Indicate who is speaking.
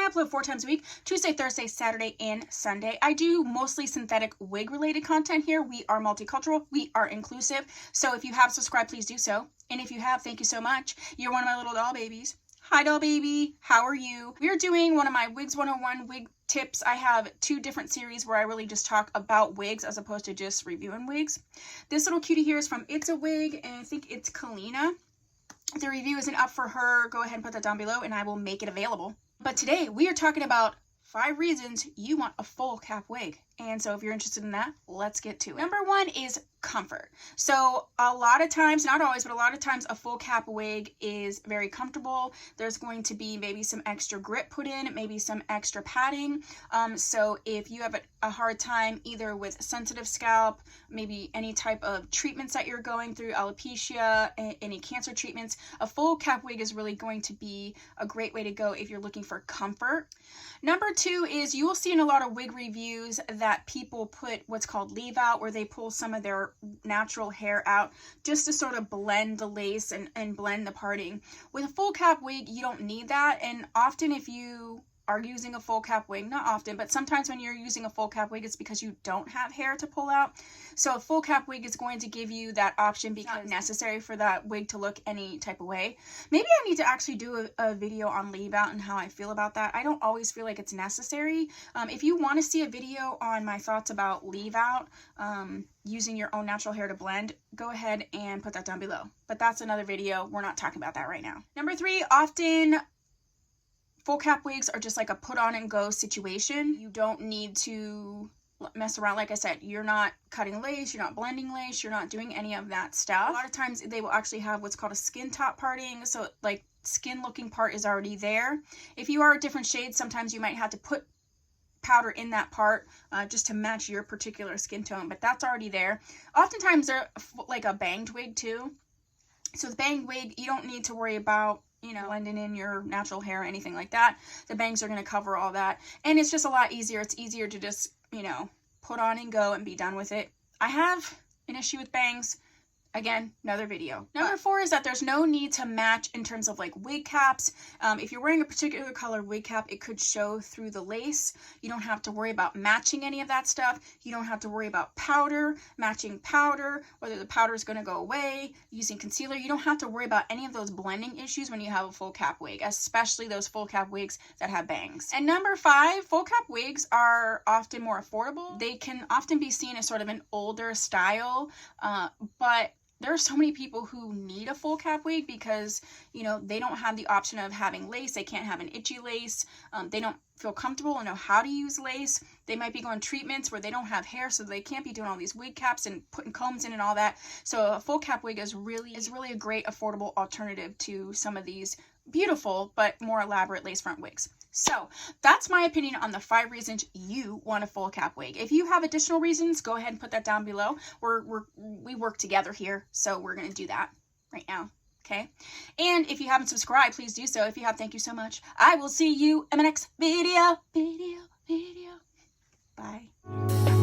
Speaker 1: upload 4 times a week, Tuesday, Thursday, Saturday, and Sunday. I do mostly synthetic wig related content here. We are multicultural, we are inclusive. So if you have subscribed, please do so. And if you have, thank you so much. You're one of my little doll babies. Hi doll baby, how are you? We are doing one of my Wigs 101 wig tips. I have 2 different series where I really just talk about wigs as opposed to just reviewing wigs. This little cutie here is from It's a Wig, and I think it's Kalina. If the review isn't up for her, go ahead and put that down below and I will make it available. But today we are talking about 5 reasons you want a full cap wig. And so if you're interested in that, let's get to it. Number 1 is comfort. So a lot of times, not always, but a lot of times a full cap wig is very comfortable. There's going to be maybe some extra grip put in, maybe some extra padding. So if you have a hard time either with sensitive scalp, maybe any type of treatments that you're going through, alopecia, any cancer treatments, a full cap wig is really going to be a great way to go if you're looking for comfort. Number 2 is you will see in a lot of wig reviews that people put what's called leave out, where they pull some of their natural hair out just to sort of blend the lace and blend the parting. With a full cap wig, you don't need that. And often if you are using a full cap wig, not often, but sometimes when you're using a full cap wig, it's because you don't have hair to pull out. So a full cap wig is going to give you that option because it's not necessary for that wig to look any type of way. Maybe I need to actually do a video on leave out and how I feel about that. I don't always feel like it's necessary. If you want to see a video on my thoughts about leave out, using your own natural hair to blend, go ahead and put that down below. But that's another video. We're not talking about that right now. Number 3, often full cap wigs are just like a put on and go situation. You don't need to mess around. Like I said, you're not cutting lace, you're not blending lace, you're not doing any of that stuff. A lot of times they will actually have what's called a skin top parting. So like skin looking part is already there. If you are a different shade, sometimes you might have to put powder in that part just to match your particular skin tone, but that's already there. Oftentimes they're like a banged wig too. So the banged wig, you don't need to worry about, you know, blending in your natural hair or anything like that. The bangs are going to cover all that. And it's just a lot easier. It's easier to just, you know, put on and go and be done with it. I have an issue with bangs. Again, another video. Number 4 is that there's no need to match in terms of like wig caps. If you're wearing a particular color wig cap, it could show through the lace. You don't have to worry about matching any of that stuff. You don't have to worry about powder, matching powder, whether the powder is going to go away, using concealer. You don't have to worry about any of those blending issues when you have a full cap wig, especially those full cap wigs that have bangs. And number 5, full cap wigs are often more affordable. They can often be seen as sort of an older style, but there are so many people who need a full cap wig because, you know, they don't have the option of having lace. They can't have an itchy lace. They don't feel comfortable and know how to use lace. They might be going treatments where they don't have hair, so they can't be doing all these wig caps and putting combs in and all that. So a full cap wig is really a great affordable alternative to some of these beautiful but more elaborate lace front wigs. So that's my opinion on the 5 reasons you want a full cap wig. If you have additional reasons, go ahead and put that down below. We work together here, so we're going to do that right now. Okay. And if you haven't subscribed, please do so. If you have, thank you so much. I will see you in my next video. Bye.